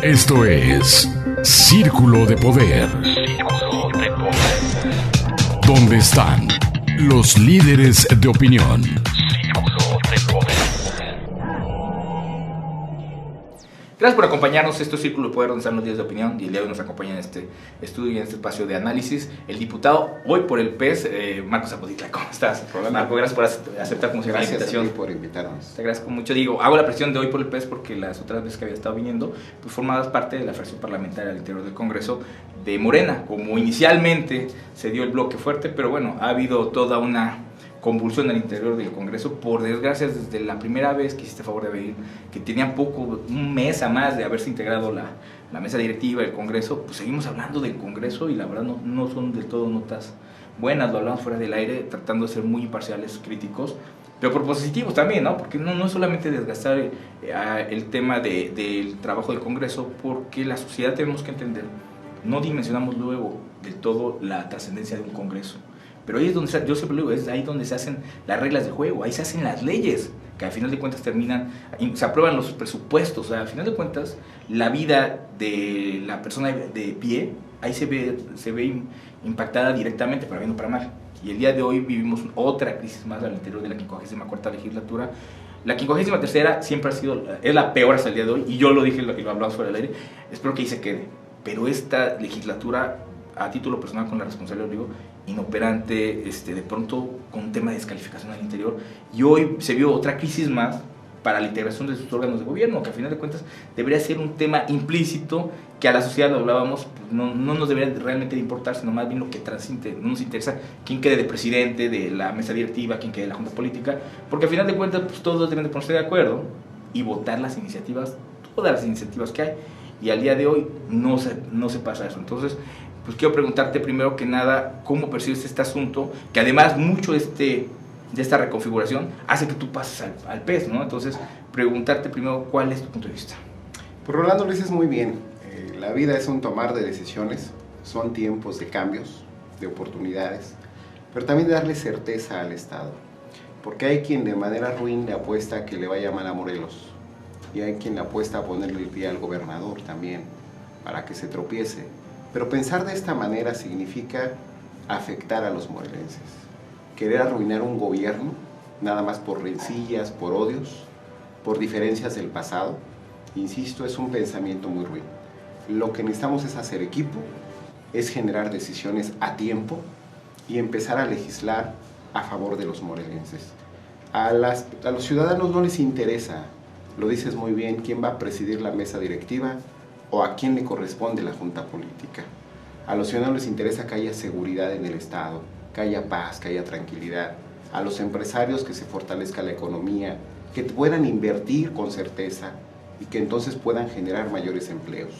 Esto es Círculo de Poder. ¿Dónde están los líderes de opinión? Gracias por acompañarnos. Esto es Círculo de Poder, donde están los líderes de opinión. Y el día de hoy nos acompaña en este estudio y en este espacio de análisis el diputado hoy por el PES, Marcos Zapotitla. ¿Cómo estás? Marco, gracias por aceptar como siempre la invitación. Gracias por invitarnos. Te agradezco mucho. Digo, hago la presión de hoy por el PES porque las otras veces que había estado viniendo, pues formabas parte de la fracción parlamentaria al interior del Congreso de Morena. Como inicialmente se dio el bloque fuerte, pero bueno, ha habido toda una convulsión al interior del Congreso, por desgracia, desde la primera vez que hiciste favor de venir, que tenía un mes a más de haberse integrado la mesa directiva del Congreso, pues seguimos hablando del Congreso y la verdad no son del todo notas buenas, lo hablamos fuera del aire, tratando de ser muy imparciales, críticos, pero propositivos también, ¿no? Porque no es solamente desgastar el tema del trabajo del Congreso, porque la sociedad tenemos que entender, no dimensionamos luego del todo la trascendencia de un Congreso. Pero ahí es donde, yo siempre digo, es ahí donde se hacen las reglas de juego, ahí se hacen las leyes, que al final de cuentas se aprueban los presupuestos, o sea, al final de cuentas, la vida de la persona de pie, ahí se ve impactada directamente, para bien o para mal. Y el día de hoy vivimos otra crisis más al interior de la 54ª legislatura. La 53ª siempre es la peor hasta el día de hoy, y yo lo dije y lo hablamos fuera del aire, espero que ahí se quede. Pero esta legislatura, a título personal, con la responsabilidad, digo, inoperante, de pronto con un tema de descalificación al interior, y hoy se vio otra crisis más para la integración de sus órganos de gobierno, que al final de cuentas debería ser un tema implícito, que a la sociedad, lo hablábamos, pues no nos debería realmente de importar, sino más bien lo que transite. No nos interesa quién quede de presidente de la mesa directiva, quién quede de la junta política, porque al final de cuentas pues todos deben de ponerse de acuerdo y votar las iniciativas, todas las iniciativas que hay, y al día de hoy no se pasa eso. Entonces, pues quiero preguntarte primero que nada, ¿cómo percibes este asunto? Que además mucho de esta reconfiguración hace que tú pases al PES, ¿no? Entonces, preguntarte primero, ¿cuál es tu punto de vista? Pues Rolando, lo dices muy bien. La vida es un tomar de decisiones, son tiempos de cambios, de oportunidades, pero también de darle certeza al Estado. Porque hay quien de manera ruin le apuesta a que le vaya mal a Morelos, y hay quien le apuesta a ponerle el pie al gobernador también, para que se tropiece. Pero pensar de esta manera significa afectar a los morelenses. Querer arruinar un gobierno, nada más por rencillas, por odios, por diferencias del pasado, insisto, es un pensamiento muy ruin. Lo que necesitamos es hacer equipo, es generar decisiones a tiempo y empezar a legislar a favor de los morelenses. A los ciudadanos no les interesa, lo dices muy bien, quién va a presidir la mesa directiva, o a quién le corresponde la junta política. A los ciudadanos les interesa que haya seguridad en el Estado, que haya paz, que haya tranquilidad. A los empresarios que se fortalezca la economía, que puedan invertir con certeza y que entonces puedan generar mayores empleos.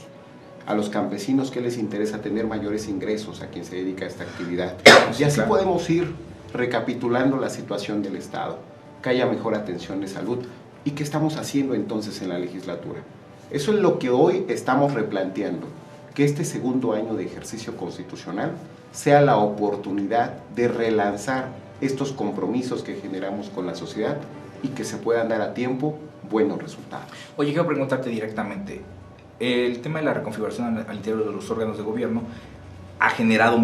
A los campesinos que les interesa tener mayores ingresos, a quien se dedica a esta actividad. Y así podemos ir recapitulando la situación del Estado, que haya mejor atención de salud. ¿Y qué estamos haciendo entonces en la legislatura? Eso es lo que hoy estamos replanteando, que este segundo año de ejercicio constitucional sea la oportunidad de relanzar estos compromisos que generamos con la sociedad y que se puedan dar a tiempo buenos resultados. Oye, quiero preguntarte directamente, el tema de la reconfiguración al interior de los órganos de gobierno ha generado,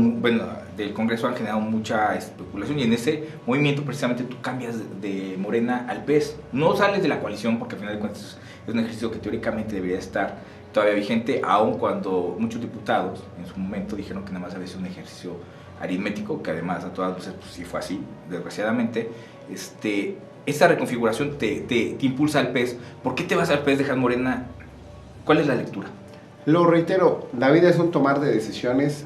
del Congreso han generado mucha especulación, y en ese movimiento precisamente tú cambias de Morena al PES. No sales de la coalición porque al final de cuentas es un ejercicio que teóricamente debería estar todavía vigente, aun cuando muchos diputados en su momento dijeron que nada más había sido un ejercicio aritmético, que además a todas luces pues, sí fue así, desgraciadamente. Esa reconfiguración te impulsa al PES. ¿Por qué te vas al PES, dejas Morena? ¿Cuál es la lectura? Lo reitero, la vida es un tomar de decisiones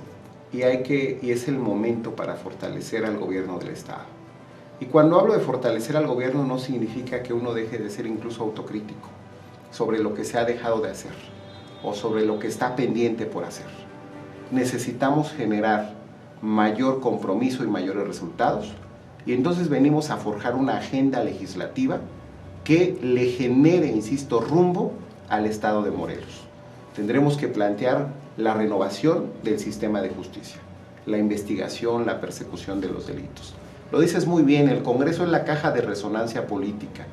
y es el momento para fortalecer al gobierno del Estado. Y cuando hablo de fortalecer al gobierno no significa que uno deje de ser incluso autocrítico sobre lo que se ha dejado de hacer o sobre lo que está pendiente por hacer. Necesitamos generar mayor compromiso y mayores resultados, y entonces venimos a forjar una agenda legislativa que le genere, insisto, rumbo al Estado de Morelos. Tendremos que plantear la renovación del sistema de justicia, la investigación, la persecución de los delitos. Lo dices muy bien, el Congreso es la caja de resonancia política,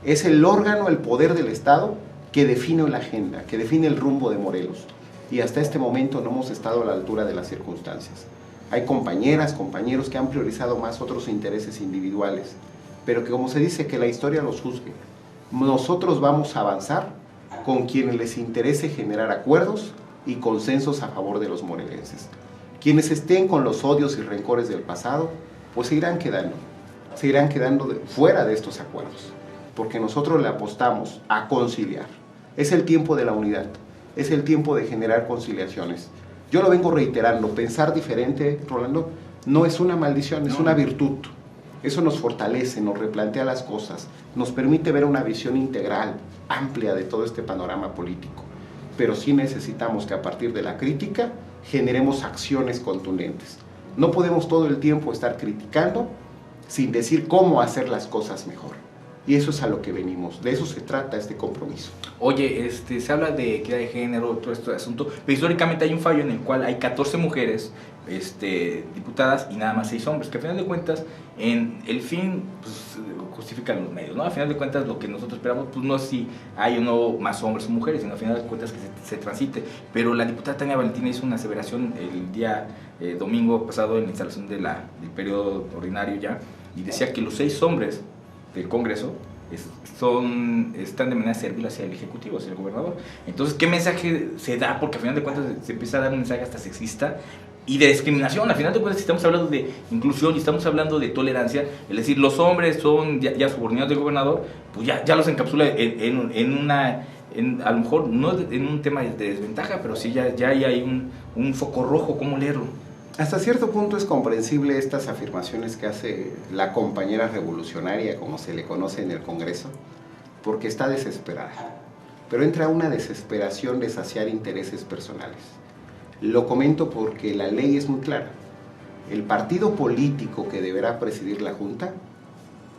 es el órgano, el poder del Estado que define la agenda, que define el rumbo de Morelos. Y hasta este momento no hemos estado a la altura de las circunstancias. Hay compañeras, compañeros que han priorizado más otros intereses individuales, pero que, como se dice, que la historia los juzgue. Nosotros vamos a avanzar con quienes les interese generar acuerdos y consensos a favor de los morelenses. Quienes estén con los odios y rencores del pasado, pues se irán quedando fuera de estos acuerdos, porque nosotros le apostamos a conciliar. Es el tiempo de la unidad, es el tiempo de generar conciliaciones. Yo lo vengo reiterando, pensar diferente, Rolando, no es una maldición, es una virtud. Eso nos fortalece, nos replantea las cosas, nos permite ver una visión integral, amplia de todo este panorama político. Pero sí necesitamos que a partir de la crítica generemos acciones contundentes. No podemos todo el tiempo estar criticando sin decir cómo hacer las cosas mejor. Y eso es a lo que venimos, de eso se trata este compromiso. Oye, se habla de equidad de género, todo este asunto, pero históricamente hay un fallo en el cual hay 14 mujeres diputadas y nada más 6 hombres, que al final de cuentas, en el fin, pues, justifican los medios, ¿no? Al final de cuentas, lo que nosotros esperamos, pues no es si hay o no más hombres o mujeres, sino al final de cuentas que se transite. Pero la diputada Tania Valentina hizo una aseveración el día domingo pasado en la instalación del periodo ordinario ya, y decía que los 6 hombres del Congreso están de manera servil hacia el Ejecutivo, hacia el gobernador. Entonces, ¿qué mensaje se da? Porque al final de cuentas se empieza a dar un mensaje hasta sexista y de discriminación. Al final de cuentas, si estamos hablando de inclusión y estamos hablando de tolerancia, es decir, los hombres son ya subordinados del gobernador, pues ya los encapsula a lo mejor no en un tema de desventaja, pero sí ya hay un foco rojo. ¿Cómo leerlo? Hasta cierto punto es comprensible estas afirmaciones que hace la compañera revolucionaria, como se le conoce en el Congreso, porque está desesperada. Pero entra una desesperación de saciar intereses personales. Lo comento porque la ley es muy clara. El partido político que deberá presidir la Junta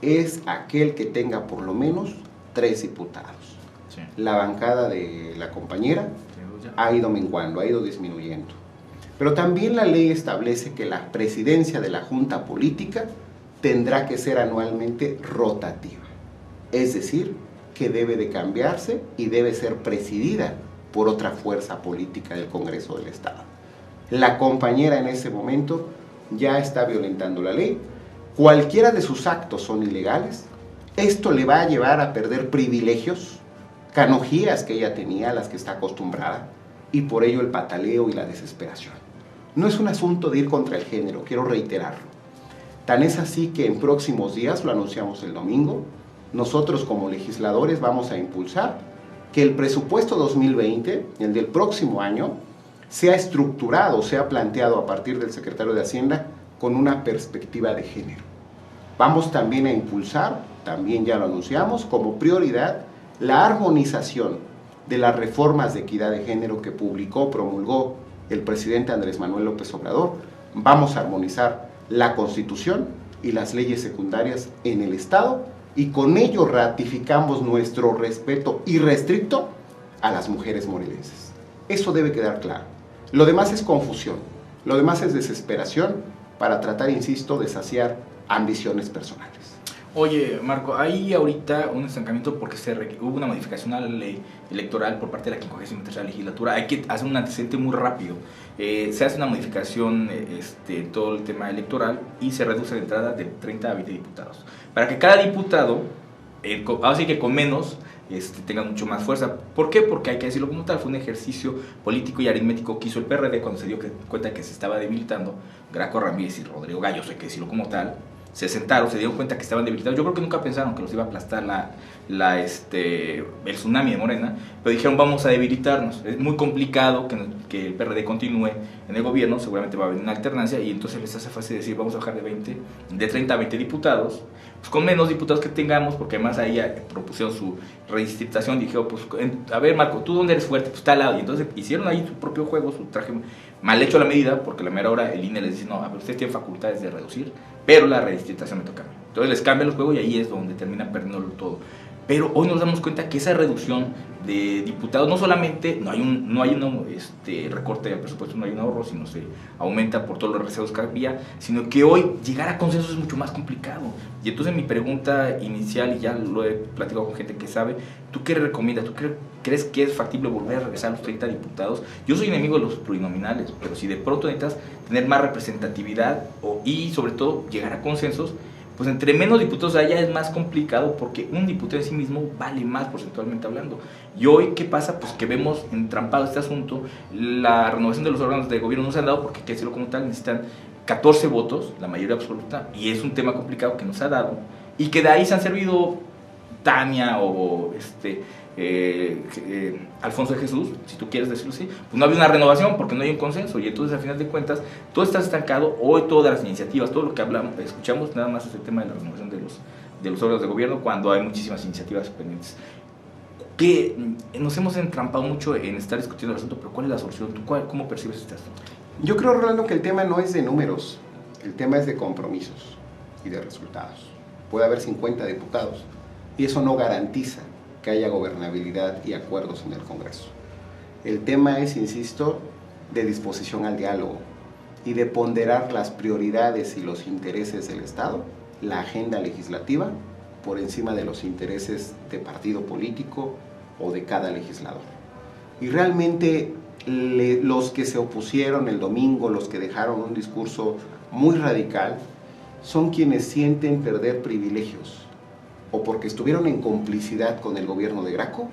es aquel que tenga por lo menos 3 diputados. Sí. La bancada de la compañera ha ido menguando, ha ido disminuyendo. Pero también la ley establece que la presidencia de la Junta Política tendrá que ser anualmente rotativa. Es decir, que debe de cambiarse y debe ser presidida por otra fuerza política del Congreso del Estado. La compañera en ese momento ya está violentando la ley. Cualquiera de sus actos son ilegales. Esto le va a llevar a perder privilegios, canonjías que ella tenía, a las que está acostumbrada, y por ello el pataleo y la desesperación. No es un asunto de ir contra el género, quiero reiterarlo. Tan es así que en próximos días, lo anunciamos el domingo, nosotros como legisladores vamos a impulsar que el presupuesto 2020, el del próximo año, sea estructurado, sea planteado a partir del secretario de Hacienda con una perspectiva de género. Vamos también a impulsar, también ya lo anunciamos, como prioridad la armonización de las reformas de equidad de género que promulgó el presidente Andrés Manuel López Obrador. Vamos a armonizar la Constitución y las leyes secundarias en el Estado y con ello ratificamos nuestro respeto irrestricto a las mujeres morelenses. Eso debe quedar claro. Lo demás es confusión, lo demás es desesperación para tratar, insisto, de saciar ambiciones personales. Oye, Marco, hay ahorita un estancamiento porque hubo una modificación a la ley electoral por parte de la 53ª legislatura. Hay que hacer un antecedente muy rápido. Se hace una modificación todo el tema electoral y se reduce la entrada de 30 a 20 diputados. Para que cada diputado, así que con menos, tenga mucho más fuerza. ¿Por qué? Porque hay que decirlo como tal, fue un ejercicio político y aritmético que hizo el PRD cuando se dio cuenta que se estaba debilitando. Graco Ramírez y Rodrigo Gallos, hay que decirlo como tal, se sentaron, se dieron cuenta que estaban debilitados. Yo creo que nunca pensaron que los iba a aplastar el tsunami de Morena, pero dijeron vamos a debilitarnos. Es muy complicado que el PRD continúe en el gobierno, seguramente va a haber una alternancia y entonces les hace fácil decir vamos a bajar de 30 a 20 diputados, pues con menos diputados que tengamos, porque además ahí propusieron su redistritación. Dijeron, pues a ver Marco, ¿tú dónde eres fuerte? Pues está al lado. Y entonces hicieron ahí su propio juego, su traje mal hecho a la medida, porque a la mera hora el INE les dice, no, a ver, ustedes tienen facultades de reducir, pero la redistritación me toca a mí. Entonces les cambian los juegos y ahí es donde terminan perdiéndolo todo. pero hoy nos damos cuenta que esa reducción de diputados, no solamente no hay un recorte del presupuesto, no hay un ahorro, sino se aumenta por todos los rezagos que había, sino que hoy llegar a consensos es mucho más complicado. Y entonces mi pregunta inicial, y ya lo he platicado con gente que sabe, ¿tú qué recomiendas? ¿Tú crees que es factible volver a regresar a los 30 diputados? Yo soy enemigo de los plurinominales, pero si de pronto necesitas tener más representatividad y sobre todo llegar a consensos, pues entre menos diputados haya es más complicado, porque un diputado en sí mismo vale más porcentualmente hablando. Y hoy, ¿qué pasa? Pues que vemos entrampado este asunto, la renovación de los órganos de gobierno no se han dado porque, hay que decirlo como tal, necesitan 14 votos, la mayoría absoluta, y es un tema complicado que nos ha dado, y que de ahí se han servido Tania o Alfonso de Jesús, si tú quieres decirlo así, pues no había una renovación porque no hay un consenso, y entonces al final de cuentas todo está estancado. Hoy todas las iniciativas, todo lo que escuchamos nada más es el tema de la renovación de los órganos de gobierno, cuando hay muchísimas iniciativas pendientes. Que nos hemos entrampado mucho en estar discutiendo el asunto, pero ¿cuál es la solución? ¿Tú cómo percibes este asunto? Yo creo, Rolando, que el tema no es de números, el tema es de compromisos y de resultados. Puede haber 50 diputados y eso no garantiza que haya gobernabilidad y acuerdos en el Congreso. El tema es, insisto, de disposición al diálogo y de ponderar las prioridades y los intereses del Estado, la agenda legislativa, por encima de los intereses de partido político o de cada legislador. Y realmente los que se opusieron el domingo, los que dejaron un discurso muy radical, son quienes sienten perder privilegios, o porque estuvieron en complicidad con el gobierno de Graco,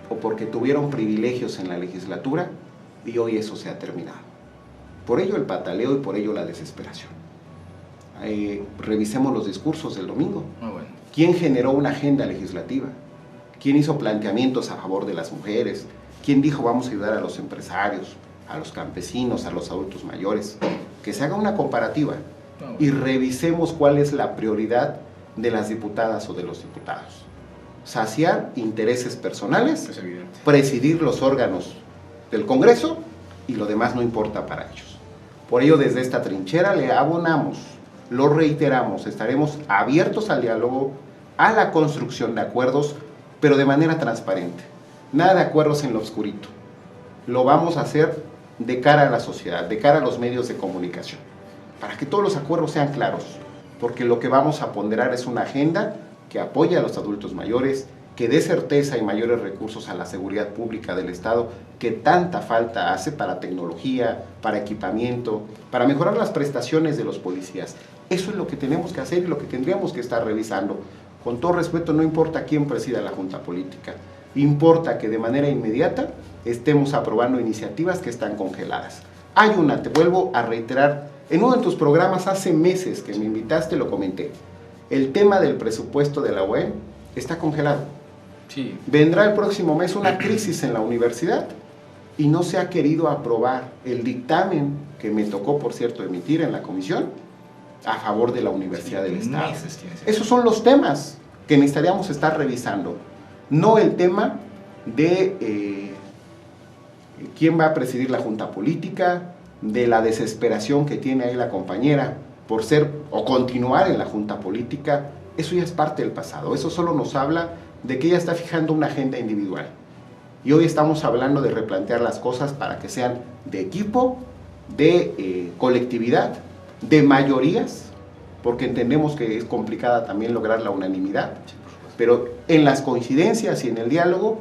o porque tuvieron privilegios en la legislatura y hoy eso se ha terminado. Por ello el pataleo y por ello la desesperación. Revisemos los discursos del domingo. Bueno. ¿Quién generó una agenda legislativa? ¿Quién hizo planteamientos a favor de las mujeres? ¿Quién dijo vamos a ayudar a los empresarios, a los campesinos, a los adultos mayores? Que se haga una comparativa y revisemos cuál es la prioridad de las diputadas o de los diputados. Saciar intereses personales, presidir los órganos del Congreso y lo demás no importa para ellos. Por ello, desde esta trinchera le abonamos, lo reiteramos, estaremos abiertos al diálogo, a la construcción de acuerdos, pero de manera transparente. Nada de acuerdos en lo oscurito. Lo vamos a hacer de cara a la sociedad, de cara a los medios de comunicación, para que todos los acuerdos sean claros, porque lo que vamos a ponderar es una agenda que apoye a los adultos mayores, que dé certeza y mayores recursos a la seguridad pública del Estado, que tanta falta hace para tecnología, para equipamiento, para mejorar las prestaciones de los policías. Eso es lo que tenemos que hacer y lo que tendríamos que estar revisando. Con todo respeto, no importa quién presida la Junta Política, importa que de manera inmediata estemos aprobando iniciativas que están congeladas. Hay una, te vuelvo a reiterar, en uno de tus programas hace meses que me invitaste lo comenté, el tema del presupuesto de la UEM está congelado. Sí. Vendrá el próximo mes una crisis en la universidad y no se ha querido aprobar el dictamen que me tocó, por cierto, emitir en la comisión a favor de la Universidad del Estado. Esos son los temas que necesitaríamos estar revisando, no el tema de quién va a presidir la Junta Política, de la desesperación que tiene ahí la compañera por ser o continuar en la Junta Política. Eso ya es parte del pasado, eso solo nos habla de que ella está fijando una agenda individual. Y hoy estamos hablando de replantear las cosas para que sean de equipo, de colectividad, de mayorías, porque entendemos que es complicada también lograr la unanimidad, pero en las coincidencias y en el diálogo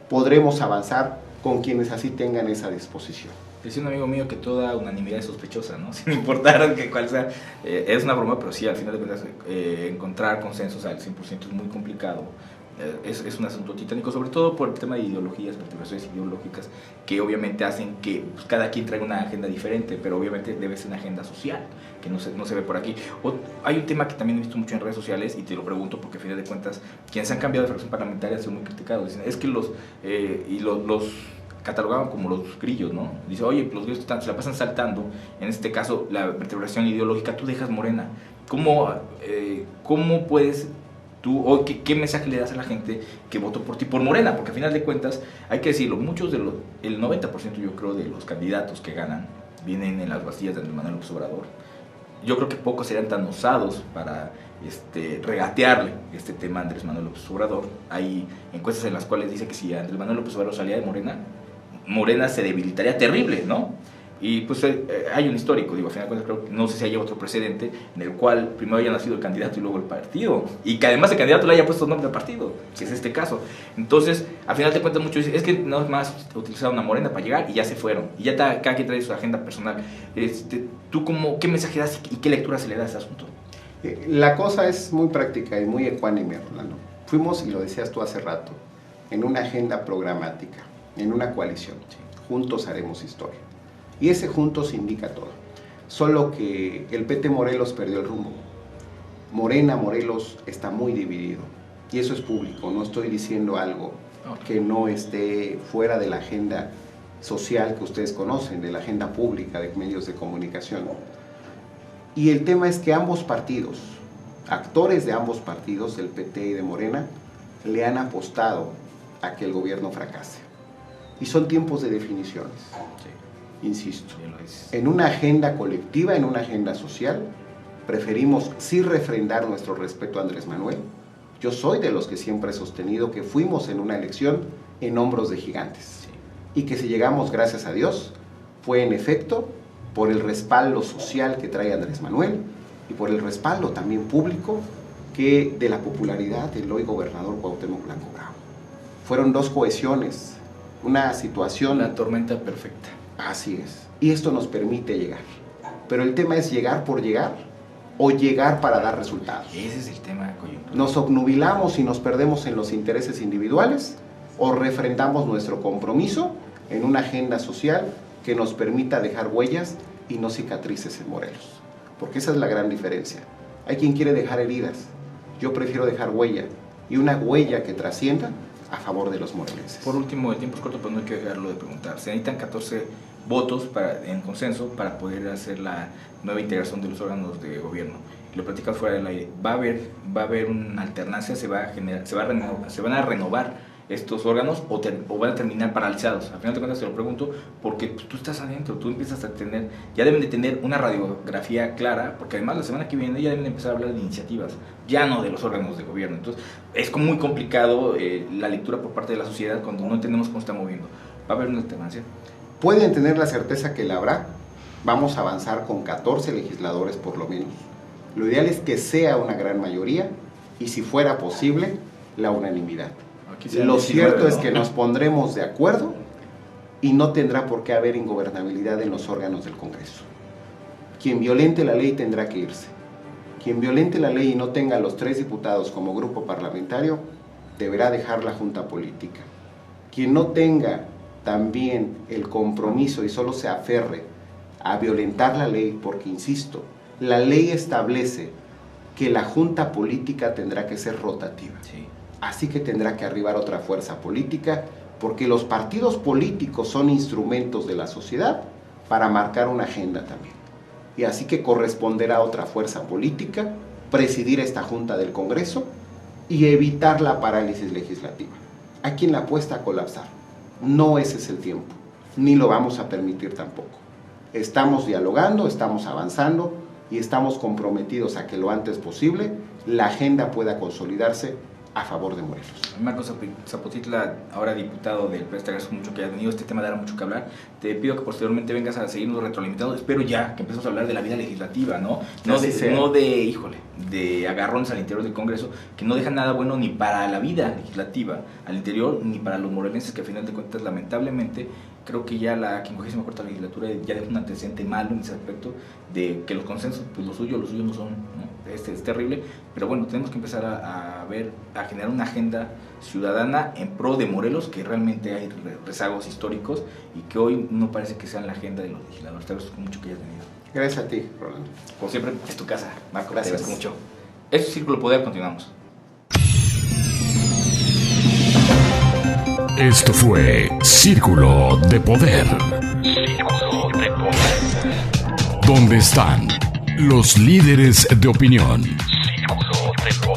podremos avanzar con quienes así tengan esa disposición. Decía un amigo mío que toda unanimidad es sospechosa, ¿no? Sin importar que cuál sea, es una broma, pero sí, al final de cuentas, encontrar consensos al 100% es muy complicado. Es un asunto titánico, sobre todo por el tema de ideologías, perturbaciones ideológicas, que obviamente hacen que pues, cada quien traiga una agenda diferente, pero obviamente debe ser una agenda social, que no se ve por aquí. Hay un tema que también he visto mucho en redes sociales, y te lo pregunto porque a final de cuentas, quienes han cambiado de fracción parlamentaria han sido muy criticados. Dicen, es que los catalogaban como los grillos, ¿no? Dice, oye, los grillos se la pasan saltando, en este caso, la vertebración ideológica, tú dejas Morena. ¿Cómo puedes tú, o qué mensaje le das a la gente que votó por ti, por Morena? Porque al final de cuentas, hay que decirlo, el 90% yo creo de los candidatos que ganan vienen en las bastillas de Andrés Manuel López Obrador. Yo creo que pocos serían tan osados para regatearle este tema a Andrés Manuel López Obrador. Hay encuestas en las cuales dice que si Andrés Manuel López Obrador salía de Morena se debilitaría terrible, ¿no? Y pues hay un histórico, digo, al final de cuentas creo que no sé si haya otro precedente en el cual primero haya nacido el candidato y luego el partido, y que además el candidato le haya puesto nombre al partido, que es este caso. Entonces, al final de cuentas muchos dicen, es que no es más utilizaron a Morena para llegar y ya se fueron, y ya cada quien trae su agenda personal. ¿Tú qué mensaje das y qué lectura se le da a este asunto? La cosa es muy práctica y muy ecuánime, Rolando. Fuimos, y lo decías tú hace rato, en una agenda programática, en una coalición. Juntos haremos historia. Y ese juntos indica todo. Solo que el PT Morelos perdió el rumbo. Morena Morelos está muy dividido. Y eso es público. No estoy diciendo algo que no esté fuera de la agenda social que ustedes conocen, de la agenda pública de medios de comunicación. Y el tema es que ambos partidos, actores de ambos partidos, del PT y de Morena, le han apostado a que el gobierno fracase. Y son tiempos de definiciones. Insisto, en una agenda colectiva, en una agenda social, preferimos sí refrendar nuestro respeto a Andrés Manuel. Yo soy de los que siempre he sostenido que fuimos en una elección en hombros de gigantes. Y que si llegamos, gracias a Dios, fue en efecto por el respaldo social que trae Andrés Manuel y por el respaldo también público que de la popularidad del hoy gobernador Cuauhtémoc Blanco Bravo. Fueron dos cohesiones, una situación... La tormenta perfecta. Así es. Y esto nos permite llegar. Pero el tema es llegar por llegar o llegar para dar resultados. Ese es el tema coyuntural. Nos obnubilamos y nos perdemos en los intereses individuales o refrendamos nuestro compromiso en una agenda social que nos permita dejar huellas y no cicatrices en Morelos. Porque esa es la gran diferencia. Hay quien quiere dejar heridas. Yo prefiero dejar huella, y una huella que trascienda a favor de los morelenses. Por último, el tiempo es corto, pero no hay que dejarlo de preguntar. Se necesitan 14 votos en consenso para poder hacer la nueva integración de los órganos de gobierno. Y lo platicamos fuera del aire. Va a haber una alternancia, se van a renovar estos órganos o van a terminar paralizados. Al final de cuentas te lo pregunto porque tú estás adentro, tú empiezas a tener, ya deben de tener una radiografía clara, porque además la semana que viene ya deben de empezar a hablar de iniciativas, ya no de los órganos de gobierno. Entonces es como muy complicado la lectura por parte de la sociedad cuando no entendemos cómo está moviendo. ¿Va a haber una alternancia? Pueden tener la certeza que la habrá. Vamos a avanzar con 14 legisladores por lo menos. Lo ideal es que sea una gran mayoría y, si fuera posible, la unanimidad. Lo cierto es que nos pondremos de acuerdo y no tendrá por qué haber ingobernabilidad en los órganos del Congreso. Quien violente la ley tendrá que irse. Quien violente la ley y no tenga los 3 diputados como grupo parlamentario deberá dejar la Junta Política. Quien no tenga también el compromiso y solo se aferre a violentar la ley, porque insisto, la ley establece que la Junta Política tendrá que ser rotativa. Sí. Así que tendrá que arribar otra fuerza política, porque los partidos políticos son instrumentos de la sociedad para marcar una agenda también. Y así que corresponderá a otra fuerza política presidir esta Junta del Congreso y evitar la parálisis legislativa. Hay quien la apuesta a colapsar. No ese es el tiempo, ni lo vamos a permitir tampoco. Estamos dialogando, estamos avanzando y estamos comprometidos a que lo antes posible la agenda pueda consolidarse a favor de Morelos. Marcos Zapotitla, ahora diputado del PES, te agradezco mucho que hayas venido. Este tema dará mucho que hablar. Te pido que posteriormente vengas a seguirnos retroalimentando. Espero ya que empecemos a hablar de la vida legislativa, ¿no? No de agarrones al interior del Congreso, que no dejan nada bueno ni para la vida legislativa al interior, ni para los morelenses, que a final de cuentas, lamentablemente, creo que ya la 54ª legislatura ya deja un antecedente malo en ese aspecto, de que los consensos, pues los suyos no son, ¿no? Es terrible, pero bueno, tenemos que empezar a generar una agenda ciudadana en pro de Morelos, que realmente hay rezagos históricos y que hoy no parece que sean la agenda de los legisladores. Te agradezco mucho que hayas venido. Gracias a ti, Rolando. Como siempre, es tu casa, Marco. Gracias. Te agradezco mucho. Esto es Círculo Poder, continuamos. Esto fue Círculo de Poder. Círculo de Poder. ¿Dónde están los líderes de opinión? Círculo de Poder.